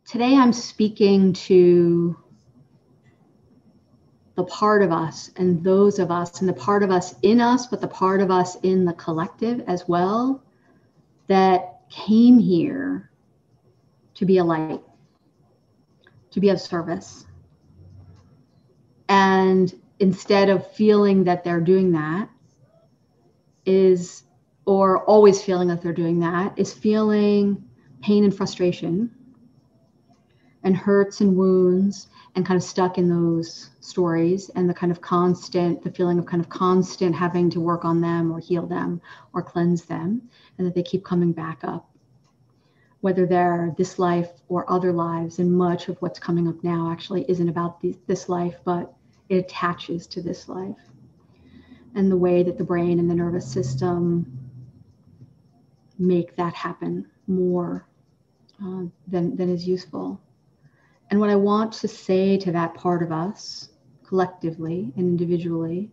Today I'm speaking to the part of us and those of us and the part of us in us, but the part of us in the collective as well that came here to be a light, to be of service. And instead of feeling that they're doing that or always feeling that they're doing that, is feeling pain and frustration and hurts and wounds and kind of stuck in those stories and the feeling of kind of constant having to work on them or heal them or cleanse them, and that they keep coming back up, whether they're this life or other lives. And much of what's coming up now actually isn't about this life, but it attaches to this life, and the way that the brain and the nervous system make that happen more than is useful. And what I want to say to that part of us, collectively and individually,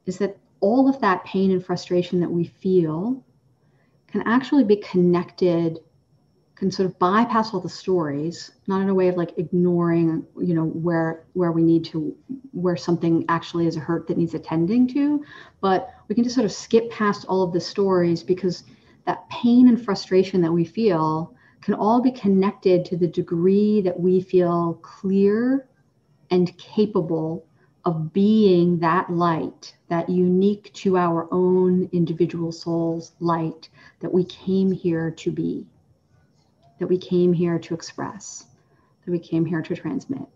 is that all of that pain and frustration that we feel can actually be connected, can sort of bypass all the stories, not in a way of like ignoring, where something actually is a hurt that needs attending to, but we can just sort of skip past all of the stories, because that pain and frustration that we feel can all be connected to the degree that we feel clear and capable of being that light, that unique to our own individual soul's light that we came here to be, that we came here to express, that we came here to transmit.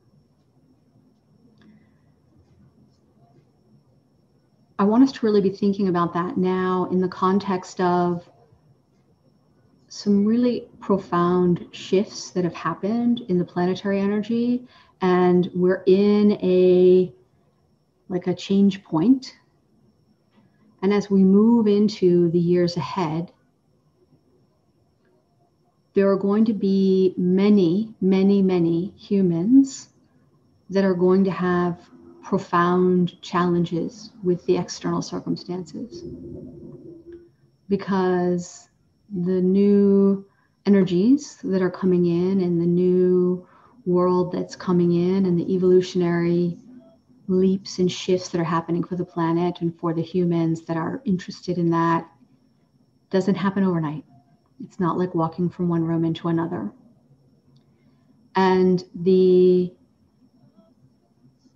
I want us to really be thinking about that now in the context of some really profound shifts that have happened in the planetary energy. And we're in a change point. And as we move into the years ahead, there are going to be many, many, many humans that are going to have profound challenges with the external circumstances, because the new energies that are coming in and the new world that's coming in and the evolutionary leaps and shifts that are happening for the planet and for the humans that are interested in that doesn't happen overnight. It's not like walking from one room into another. And the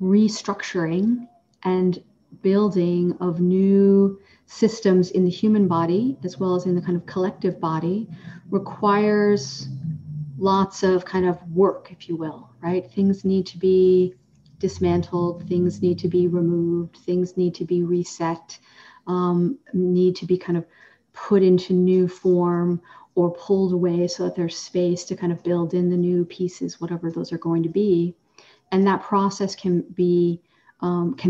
restructuring and building of new systems in the human body, as well as in the kind of collective body, requires lots of kind of work, if you will, right? Things need to be dismantled, things need to be removed, things need to be reset, need to be kind of put into new form or pulled away so that there's space to kind of build in the new pieces, whatever those are going to be. And that process can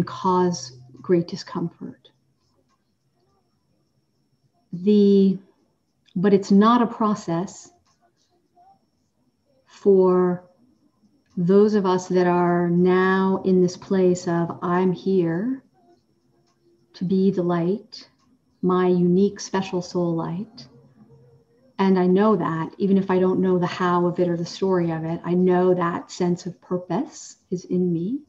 cause great discomfort. But it's not a process for those of us that are now in this place of, I'm here to be the light, my unique special soul light. And I know that, even if I don't know the how of it or the story of it, I know that sense of purpose is in me.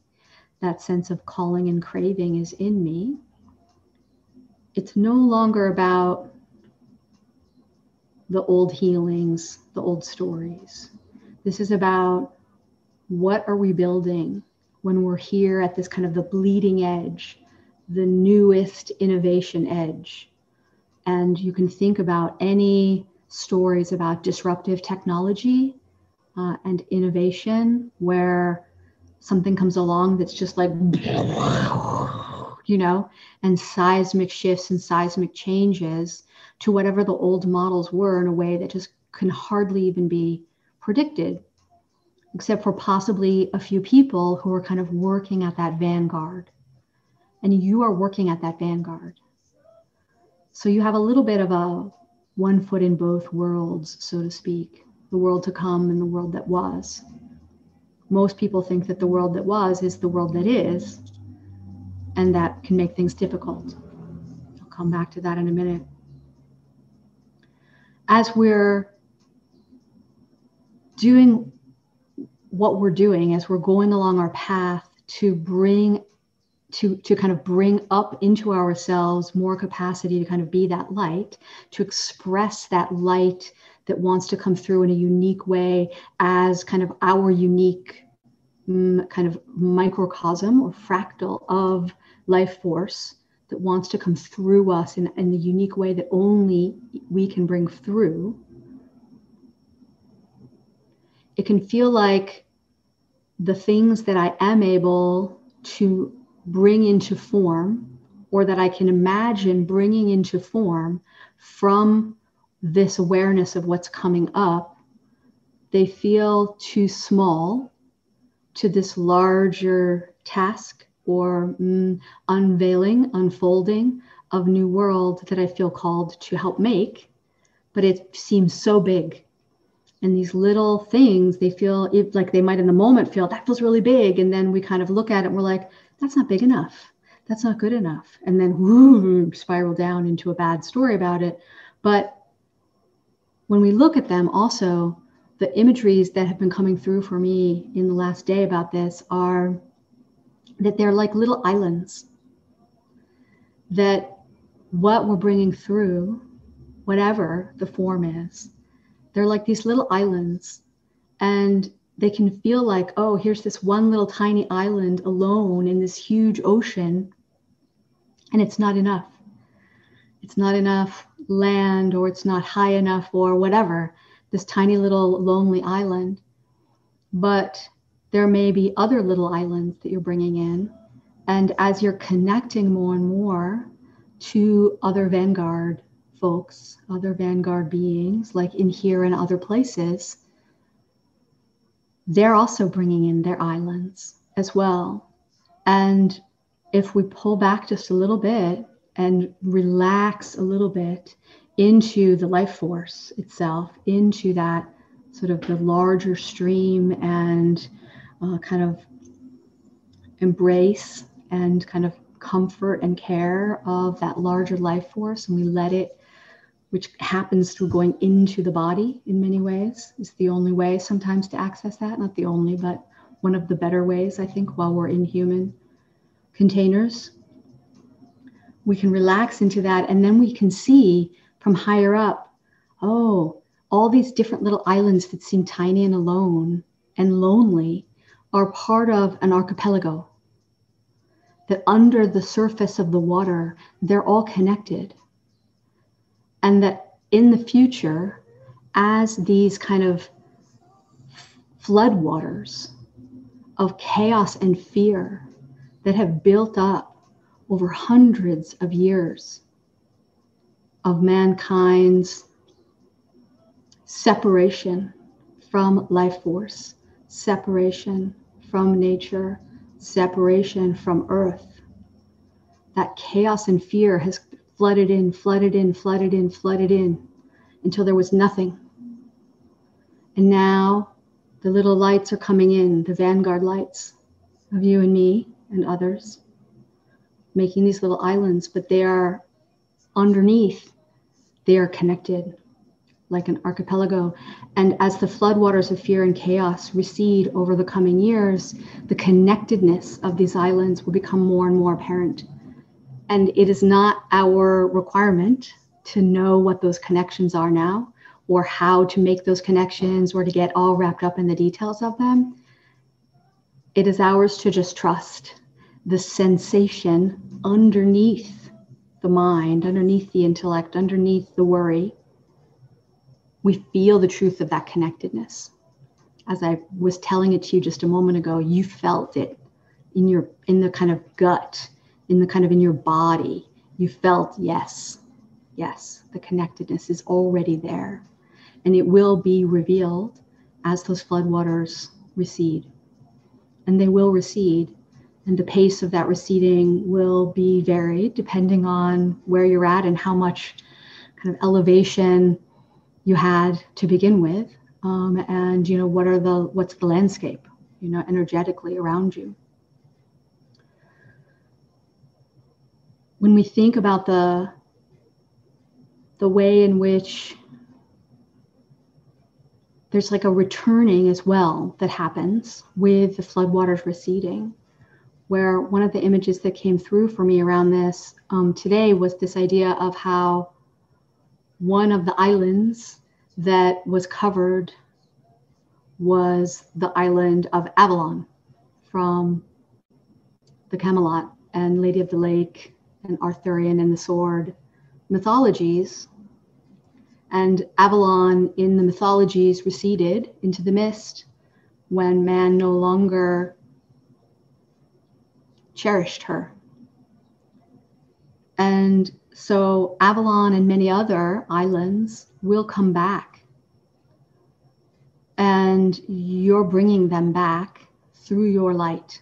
That sense of calling and craving is in me. It's no longer about the old healings, the old stories. This is about, what are we building when we're here at this kind of the bleeding edge, the newest innovation edge. And you can think about any stories about disruptive technology and innovation where something comes along that's just like, and seismic shifts and seismic changes to whatever the old models were in a way that just can hardly even be predicted, except for possibly a few people who are kind of working at that vanguard. And you are working at that vanguard. So you have a little bit of a one foot in both worlds, so to speak, the world to come and the world that was. Most people think that the world that was is the world that is, and that can make things difficult. I'll come back to that in a minute. As we're doing what we're doing as we're going along our path to bring to kind of bring up into ourselves more capacity to kind of be that light, to express that light that wants to come through in a unique way as kind of our unique kind of microcosm or fractal of life force that wants to come through us in the unique way that only we can bring through. It can feel like the things that I am able to bring into form, or that I can imagine bringing into form from this awareness of what's coming up, they feel too small to this larger task or unveiling, unfolding of new world that I feel called to help make, but it seems so big. And these little things, they feel like they might in the moment feel that feels really big. And then we kind of look at it and we're like, that's not big enough. That's not good enough. And then spiral down into a bad story about it. But when we look at them also, the imageries that have been coming through for me in the last day about this are that they're like little islands. That what we're bringing through, whatever the form is, they're like these little islands, and they can feel like, oh, here's this one little tiny island alone in this huge ocean, and it's not enough. It's not enough land, or it's not high enough, or whatever, this tiny little lonely island. But there may be other little islands that you're bringing in. And as you're connecting more and more to other Vanguard folks, other Vanguard beings, like in here and other places, they're also bringing in their islands as well. And if we pull back just a little bit and relax a little bit into the life force itself, into that sort of the larger stream, and kind of embrace and kind of comfort and care of that larger life force, and we let it, which happens through going into the body in many ways, is the only way sometimes to access that. Not the only, but one of the better ways, I think, while we're in human containers. We can relax into that, and then we can see from higher up, oh, all these different little islands that seem tiny and alone and lonely are part of an archipelago. That under the surface of the water, they're all connected. And that in the future, as these kind of floodwaters of chaos and fear that have built up over hundreds of years of mankind's separation from life force, separation from nature, separation from earth, that chaos and fear has flooded in, flooded in, flooded in, flooded in until there was nothing. And now the little lights are coming in, the Vanguard lights of you and me and others, making these little islands, but they are underneath, they are connected like an archipelago. And as the floodwaters of fear and chaos recede over the coming years, the connectedness of these islands will become more and more apparent. And it is not our requirement to know what those connections are now, or how to make those connections, or to get all wrapped up in the details of them. It is ours to just trust the sensation underneath the mind, underneath the intellect, underneath the worry. We feel the truth of that connectedness. As I was telling it to you just a moment ago, you felt it in the kind of gut, in your body. You felt, yes, the connectedness is already there. And it will be revealed as those floodwaters recede. And they will recede. And the pace of that receding will be varied depending on where you're at and how much kind of elevation you had to begin with. And, what's the landscape, energetically around you. When we think about the way in which there's like a returning as well that happens with the floodwaters receding, where one of the images that came through for me around this today was this idea of how one of the islands that was covered was the island of Avalon from the Camelot and Lady of the Lake and Arthurian and the Sword mythologies. And Avalon in the mythologies receded into the mist when man no longer cherished her. And so Avalon and many other islands will come back. And you're bringing them back through your light.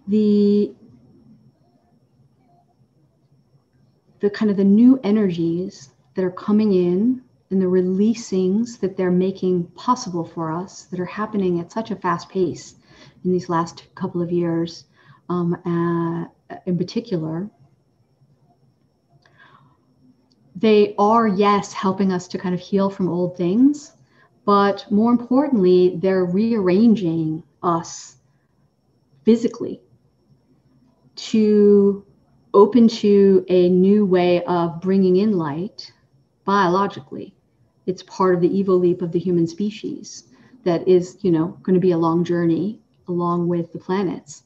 The kind of the new energies that are coming in and the releasings that they're making possible for us that are happening at such a fast pace in these last couple of years, in particular, they are, yes, helping us to kind of heal from old things, but more importantly, they're rearranging us physically to open to a new way of bringing in light biologically. It's part of the evo leap of the human species that is, going to be a long journey along with the planets.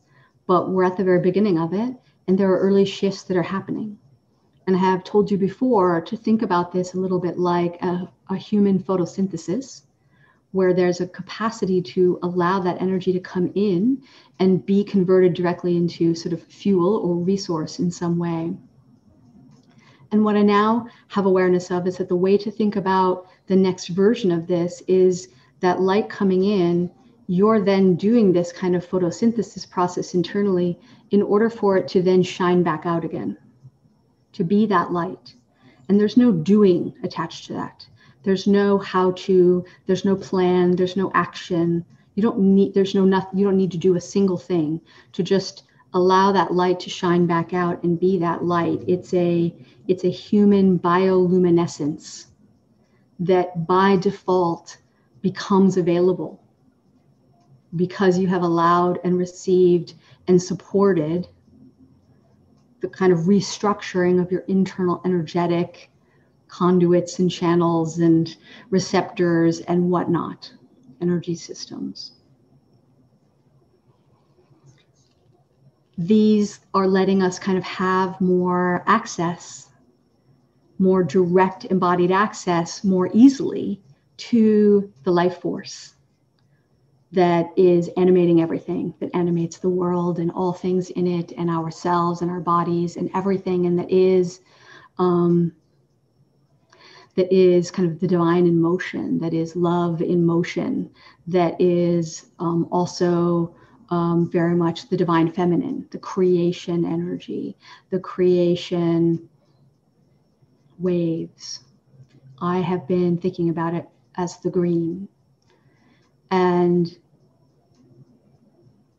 But we're at the very beginning of it, and there are early shifts that are happening. And I have told you before to think about this a little bit like a human photosynthesis, where there's a capacity to allow that energy to come in and be converted directly into sort of fuel or resource in some way. And what I now have awareness of is that the way to think about the next version of this is that light coming in, you're then doing this kind of photosynthesis process internally in order for it to then shine back out again, to be that light. And there's no doing attached to that. There's no how to, there's no plan, there's no action. You don't need to do a single thing to just allow that light to shine back out and be that light. It's a human bioluminescence that by default becomes available because you have allowed and received and supported the kind of restructuring of your internal energetic conduits and channels and receptors and whatnot, energy systems. These are letting us kind of have more access, more direct embodied access more easily to the life force that is animating everything, that animates the world and all things in it and ourselves and our bodies and everything, and that is kind of the divine in motion, that is love in motion, that is also very much the divine feminine, the creation energy, the creation waves. I have been thinking about it as the green, and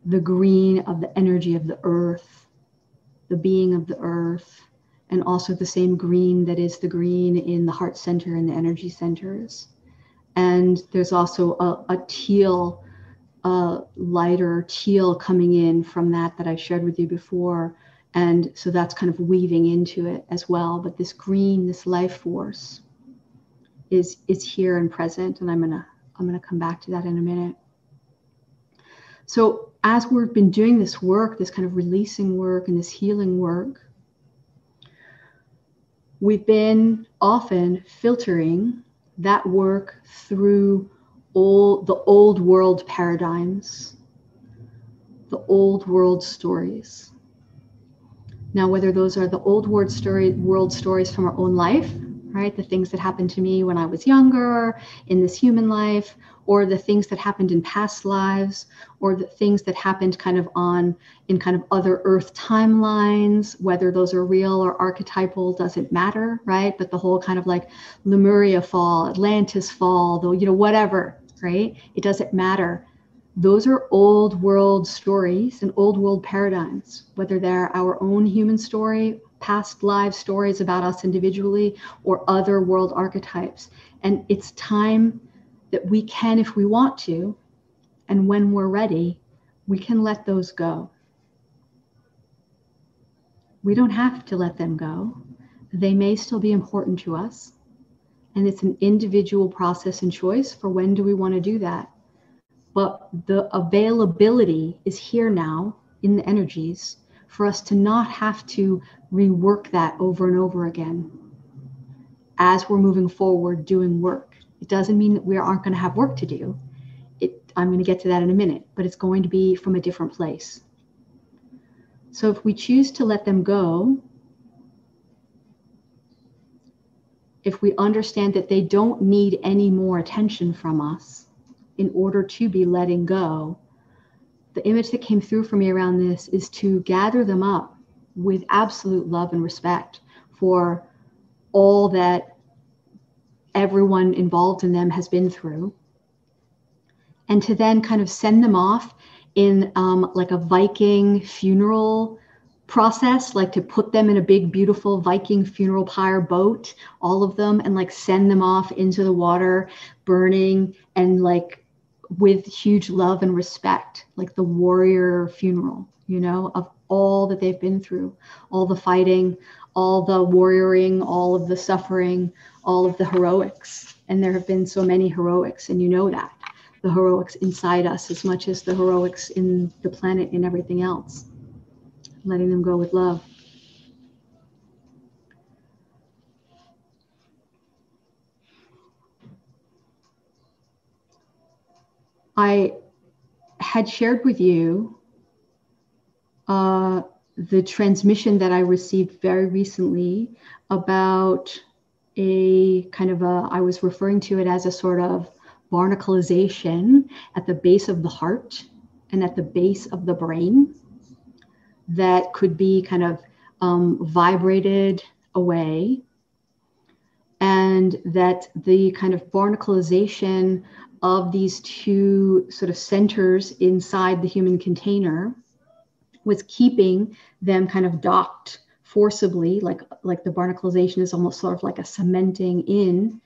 the green of the energy of the earth, the being of the earth, and also the same green that is the green in the heart center and the energy centers. And there's also a teal, lighter teal coming in from that I shared with you before. And so that's kind of weaving into it as well. But this green, this life force is here and present. And I'm gonna come back to that in a minute. So as we've been doing this work, this kind of releasing work and this healing work, we've been often filtering that work through the old world paradigms, the old world stories. Now, whether those are the old world stories from our own life, right? The things that happened to me when I was younger in this human life, or the things that happened in past lives, or the things that happened in kind of other earth timelines, whether those are real or archetypal doesn't matter, right? But the whole kind of like Lemuria fall, Atlantis fall, though, whatever, right? It doesn't matter. Those are old world stories and old world paradigms, whether they're our own human story, past life stories about us individually, or other world archetypes. And it's time that we can, if we want to, and when we're ready, we can let those go. We don't have to let them go. They may still be important to us. And it's an individual process and choice for when do we want to do that. But the availability is here now in the energies for us to not have to rework that over and over again as we're moving forward doing work. It doesn't mean that we aren't going to have work to do. I'm going to get to that in a minute, but it's going to be from a different place. So if we choose to let them go, if we understand that they don't need any more attention from us in order to be letting go, the image that came through for me around this is to gather them up with absolute love and respect for all that everyone involved in them has been through, and to then kind of send them off in like a Viking funeral process, like to put them in a big, beautiful Viking funeral pyre boat, all of them, and like send them off into the water, burning, and like with huge love and respect, like the warrior funeral, you know, of all that they've been through, all the fighting, all the warrioring, all of the suffering, all of the heroics. And there have been so many heroics, and you know that. The heroics inside us as much as the heroics in the planet and everything else. Letting them go with love. I had shared with you the transmission that I received very recently about a kind of I was referring to it as a sort of barnacleization at the base of the heart and at the base of the brain that could be kind of vibrated away, and that the kind of barnacleization of these two sort of centers inside the human container was keeping them kind of docked forcibly, like the barnacleization is almost sort of like a cementing in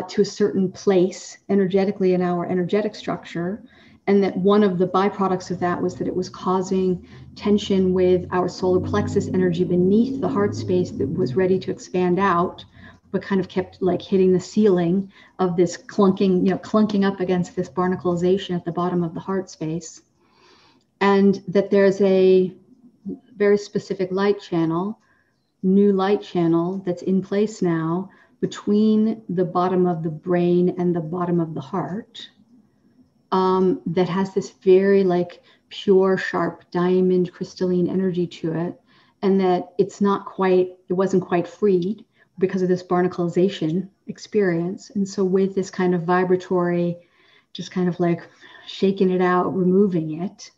to a certain place energetically in our energetic structure. And that one of the byproducts of that was that it was causing tension with our solar plexus energy beneath the heart space that was ready to expand out, but kind of kept like hitting the ceiling of this clunking, clunking up against this barnacleization at the bottom of the heart space. And that there's a very specific light channel, new light channel that's in place now between the bottom of the brain and the bottom of the heart, that has this very like pure, sharp, diamond crystalline energy to it. And that it wasn't quite freed because of this barnacleization experience. And so with this kind of vibratory, just kind of like shaking it out, removing it,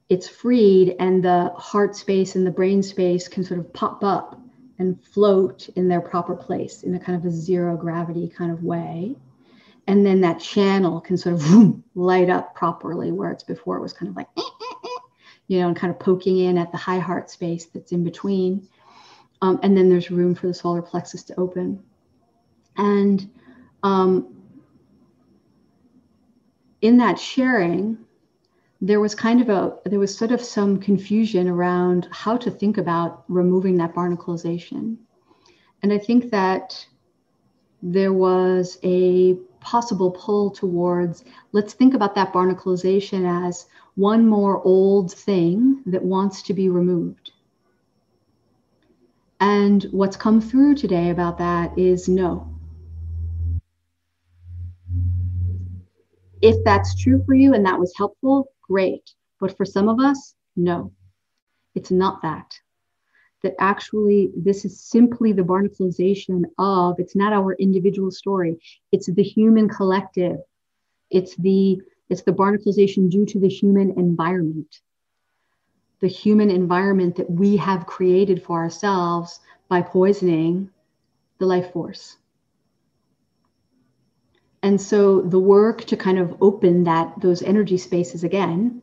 it's freed, and the heart space and the brain space can sort of pop up and float in their proper place in a kind of a zero gravity kind of way. And then that channel can sort of light up properly, where it's before it was kind of like, and kind of poking in at the high heart space that's in between. And then there's room for the solar plexus to open. And in that sharing, there was sort of some confusion around how to think about removing that barnacleization. And I think that there was a possible pull towards, let's think about that barnacleization as one more old thing that wants to be removed. And what's come through today about that is no. If that's true for you and that was helpful, great. But for some of us, no, it's not that. That actually this is simply the barnacleization of, it's not our individual story. It's the human collective. It's the barnacleization due to the human environment. The human environment that we have created for ourselves by poisoning the life force. And so the work to kind of open those energy spaces again,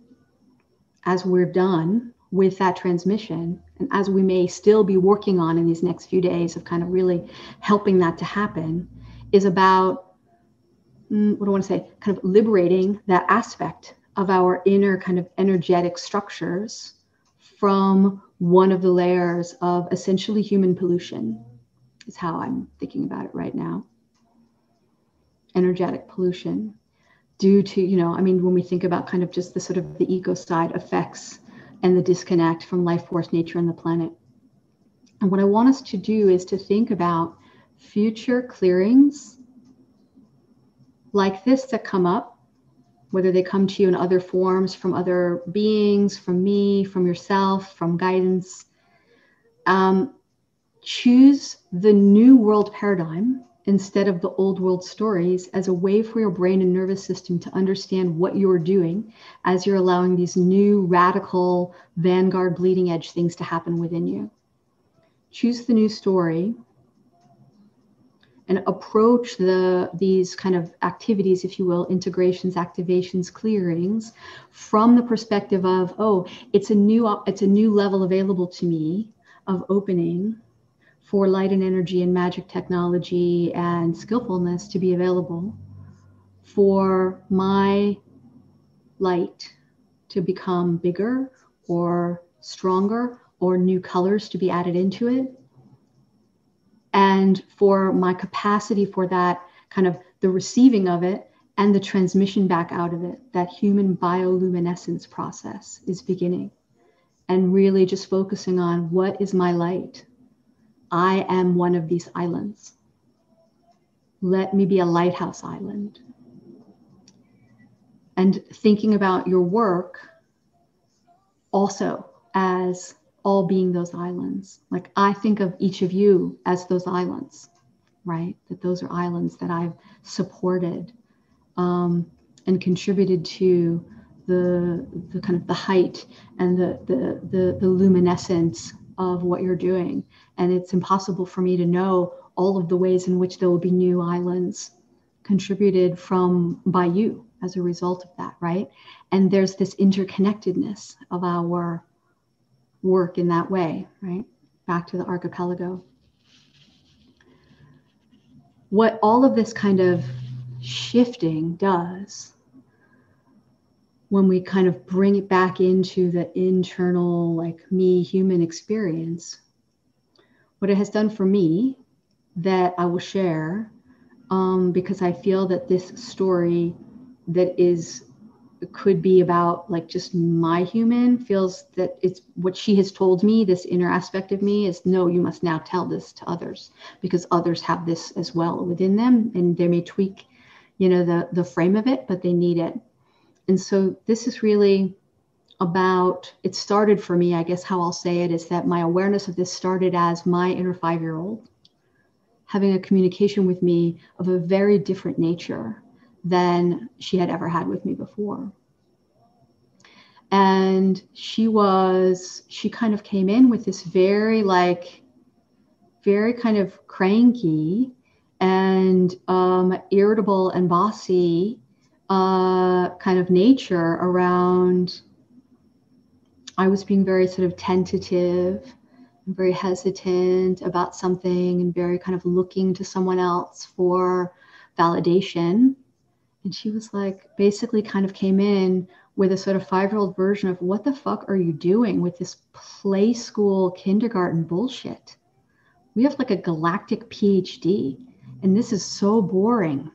as we're done with that transmission, and as we may still be working on in these next few days of kind of really helping that to happen, is about, what do I want to say, kind of liberating that aspect of our inner kind of energetic structures from one of the layers of essentially human pollution, is how I'm thinking about it right now. Energetic pollution due to, when we think about kind of just the sort of the ego side effects and the disconnect from life force, nature, and the planet. And what I want us to do is to think about future clearings like this that come up, whether they come to you in other forms, from other beings, from me, from yourself, from guidance. Choose the new world paradigm instead of the old world stories as a way for your brain and nervous system to understand what you're doing as you're allowing these new radical vanguard bleeding edge things to happen within you. Choose the new story and approach these kind of activities, if you will, integrations, activations, clearings, from the perspective of, oh, it's a new level available to me of opening for light and energy and magic technology and skillfulness to be available for my light to become bigger or stronger, or new colors to be added into it. And for my capacity for that kind of the receiving of it and the transmission back out of it, that human bioluminescence process is beginning. And really just focusing on, what is my light? I am one of these islands. Let me be a lighthouse island. And thinking about your work also as all being those islands. Like, I think of each of you as those islands, right? That those are islands that I've supported and contributed to the kind of the height and the luminescence of what you're doing. And it's impossible for me to know all of the ways in which there will be new islands contributed by you as a result of that, right? And there's this interconnectedness of our work in that way, right? Back to the archipelago. What all of this kind of shifting does when we kind of bring it back into the internal, like, me human experience, what it has done for me that I will share, because I feel that this story that could be about like just my human, feels that it's what she has told me, this inner aspect of me, is, no, you must now tell this to others, because others have this as well within them, and they may tweak, the frame of it, but they need it. And so this is really about, it started for me, I guess how I'll say it is that my awareness of this started as my inner 5-year-old having a communication with me of a very different nature than she had ever had with me before. And she kind of came in with this very kind of cranky and irritable and bossy kind of nature around, I was being very sort of tentative and very hesitant about something and very kind of looking to someone else for validation. And she was like, basically kind of came in with a sort of 5-year-old version of, what the fuck are you doing with this play school kindergarten bullshit? We have like a galactic PhD and this is so boring.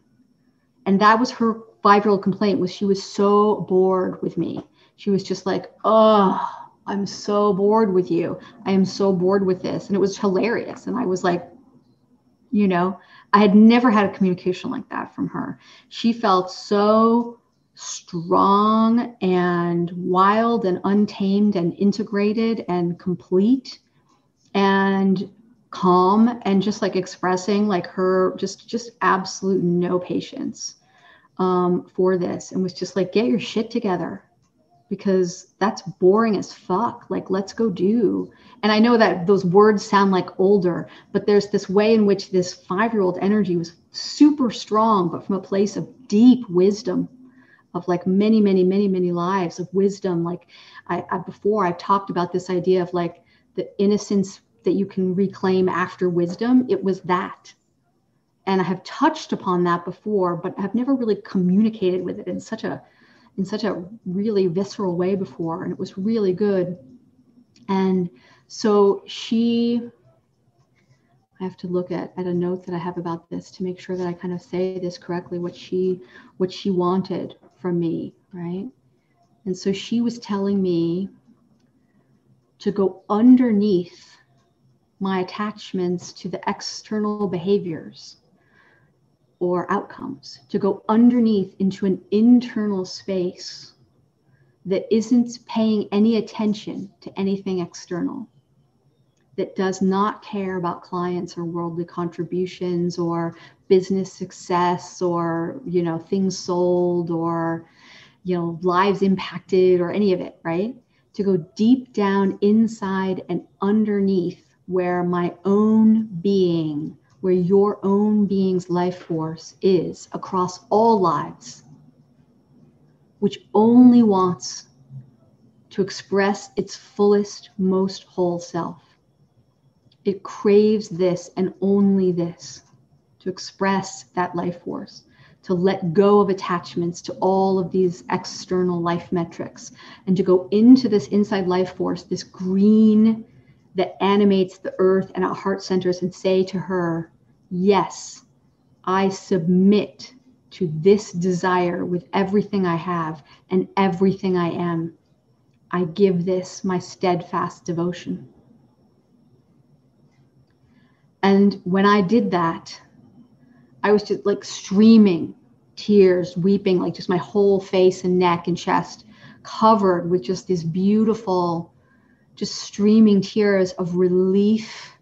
And that was her 5-year-old complaint, was she was so bored with me. She was just like, oh, I'm so bored with you. I am so bored with this. And it was hilarious. And I was like, I had never had a communication like that from her. She felt so strong and wild and untamed and integrated and complete and calm, and just like expressing like her just absolute no patience for this, and was just like, get your shit together. because that's boring as fuck. Like, let's go do. And I know that those words sound like older, but there's this way in which this 5-year-old energy was super strong, but from a place of deep wisdom, of like many, many, many, many lives of wisdom. Like before I've talked about this idea of like the innocence that you can reclaim after wisdom. It was that. And I have touched upon that before, but I've never really communicated with it in such a really visceral way before. And it was really good. And so I have to look at a note that I have about this to make sure that I kind of say this correctly, what she wanted from me, right? And so she was telling me to go underneath my attachments to the external behaviors or outcomes, to go underneath into an internal space that isn't paying any attention to anything external, that does not care about clients or worldly contributions or business success or, you know, things sold or, you know, lives impacted or any of it, right? To go deep down inside and underneath where my own being, where your own being's life force is across all lives, which only wants to express its fullest, most whole self. It craves this and only this, to express that life force, to let go of attachments to all of these external life metrics, and to go into this inside life force, this green that animates the earth and our heart centers, and say to her, yes, I submit to this desire with everything I have and everything I am. I give this my steadfast devotion. And when I did that, I was just like streaming tears, weeping, like just my whole face and neck and chest covered with just this beautiful, just streaming tears of relief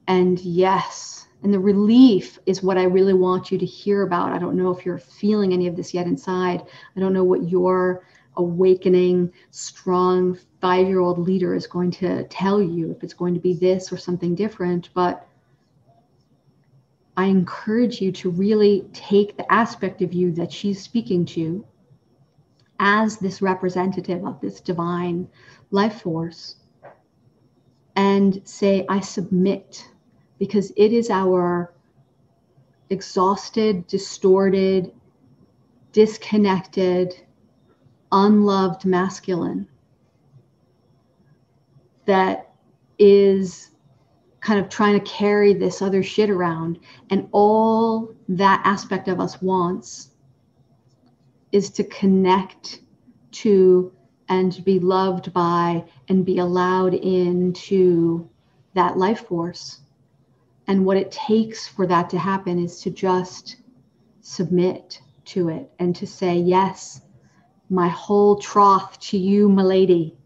and yes. And the relief is what I really want you to hear about. I don't know if you're feeling any of this yet inside. I don't know what your awakening, strong 5-year-old leader is going to tell you, if it's going to be this or something different. But I encourage you to really take the aspect of you that she's speaking to as this representative of this divine life force and say, I submit, because it is our exhausted, distorted, disconnected, unloved masculine that is kind of trying to carry this other shit around. And all that aspect of us wants is to connect to and be loved by and be allowed into that life force. And what it takes for that to happen is to just submit to it and to say, yes, my whole troth to you, my lady.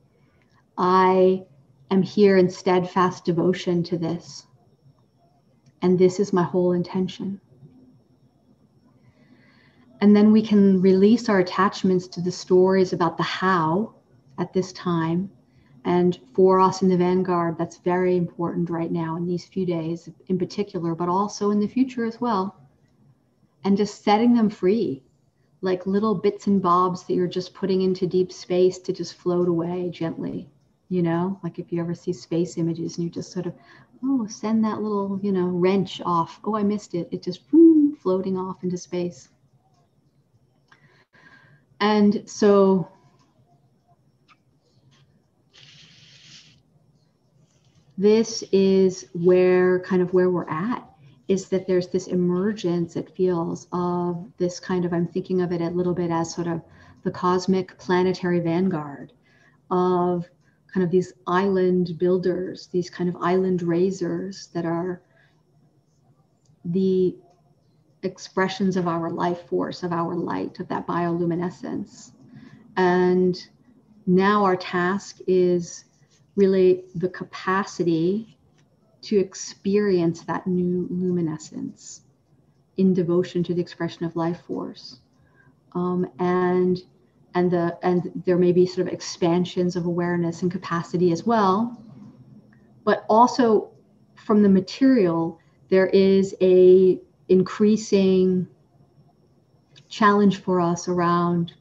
I am here in steadfast devotion to this. And this is my whole intention. And then we can release our attachments to the stories about the how at this time. And for us in the Vanguard, that's very important right now in these few days in particular, but also in the future as well. And just setting them free, like little bits and bobs that you're just putting into deep space to just float away gently. You know, like if you ever see space images and you just sort of, oh, send that little, you know, wrench off. Oh, I missed it. It just floating off into space. And so this is where we're at, is that there's this emergence, it feels, of this kind of, I'm thinking of it a little bit as sort of the cosmic planetary vanguard of kind of these island builders, these kind of island raisers that are the expressions of our life force, of our light, of that bioluminescence. And now our task is really the capacity to experience that new luminescence in devotion to the expression of life force. And and there may be sort of expansions of awareness and capacity as well. But also from the material, there is a increasing challenge for us around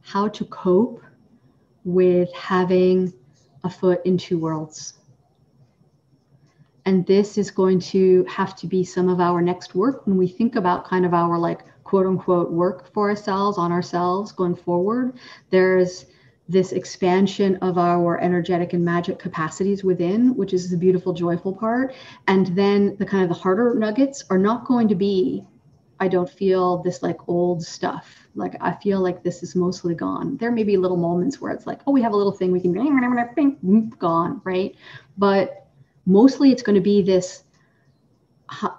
how to cope with having a foot in two worlds. And this is going to have to be some of our next work when we think about kind of our like quote unquote work for ourselves, on ourselves going forward. There's this expansion of our energetic and magic capacities within, which is the beautiful, joyful part. And then the kind of the harder nuggets are not going to be, I don't feel this like old stuff. Like I feel like this is mostly gone. There may be little moments where it's like, oh, we have a little thing we can gone, right? But mostly it's going to be this,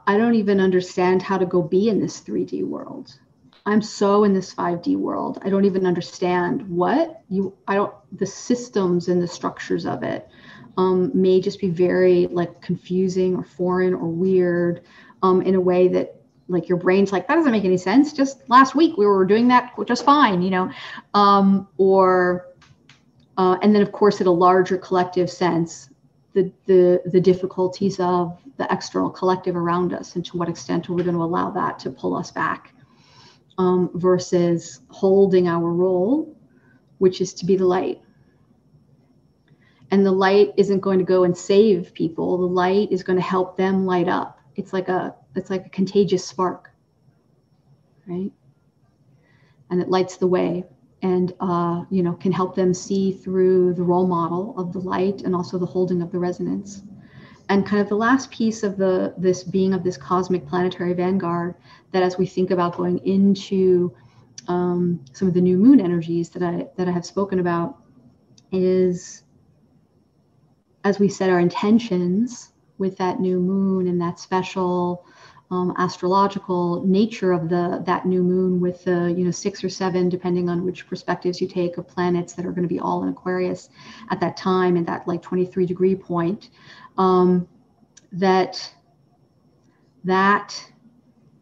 I don't even understand how to go be in this 3D world. I'm so in this 5D world. I don't even understand the systems and the structures of it may just be very like confusing or foreign or weird in a way that like your brain's like, that doesn't make any sense. Just last week we were doing that just fine, you know? And then of course at a larger collective sense, the difficulties of the external collective around us and to what extent are we going to allow that to pull us back. Versus holding our role, which is to be the light. And the light isn't going to go and save people. The light is going to help them light up. It's like a contagious spark, right? And it lights the way and, can help them see through the role model of the light and also the holding of the resonance. And kind of the last piece of this being of this cosmic planetary vanguard, that as we think about going into some of the new moon energies that I have spoken about, is as we set our intentions with that new moon and that special astrological nature of that new moon with the 6 or 7, depending on which perspectives you take, of planets that are going to be all in Aquarius at that time, and that like 23-degree point. That,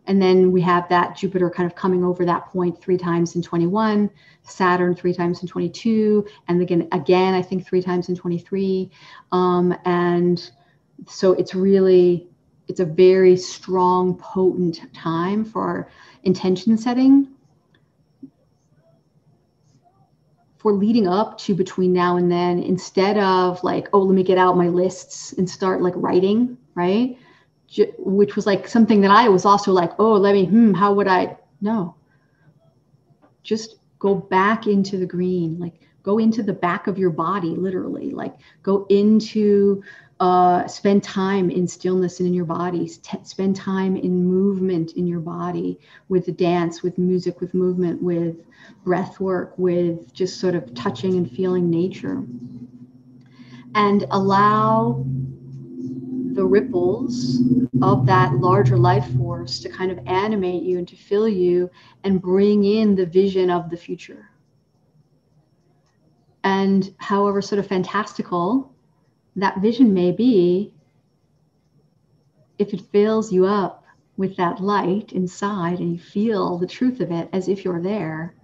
and then we have that Jupiter kind of coming over that point 3 times in 21, Saturn 3 times in 22, and again I think 3 times in 23, and so it's a very strong, potent time for intention setting, for leading up to between now and then, instead of like, oh, let me get out my lists and start like writing, right? Which was like something that I was also like, oh, how would I? No. Just go back into the green, like go into the back of your body, literally, like go into, spend time in stillness and in your body, spend time in movement in your body, with the dance, with music, with movement, with breath work, with just sort of touching and feeling nature, and allow the ripples of that larger life force to kind of animate you and to fill you and bring in the vision of the future. And however sort of fantastical that vision may be, if it fills you up with that light inside and you feel the truth of it as if you're there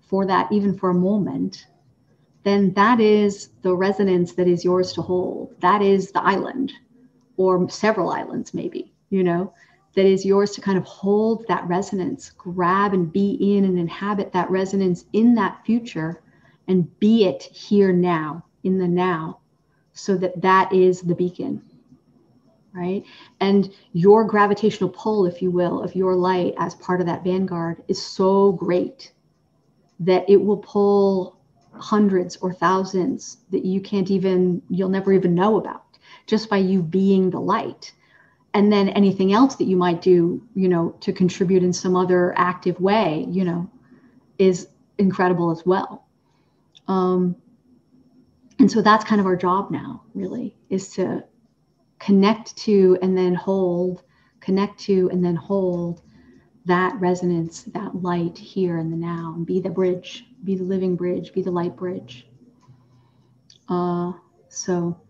for that, even for a moment, then that is the resonance that is yours to hold. That is the island, or several islands maybe, that is yours to kind of hold that resonance, grab and be in and inhabit that resonance in that future, and be it here now, in the now, so that is the beacon, right? And your gravitational pull, if you will, of your light as part of that vanguard is so great that it will pull hundreds or thousands that you'll never even know about, just by you being the light. And then anything else that you might do, to contribute in some other active way, is incredible as well. And so that's kind of our job now, really, is to connect to and then hold, that resonance, that light here in the now, and be the bridge, be the living bridge, be the light bridge. So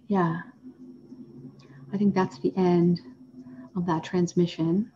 yeah, I think that's the end of that transmission.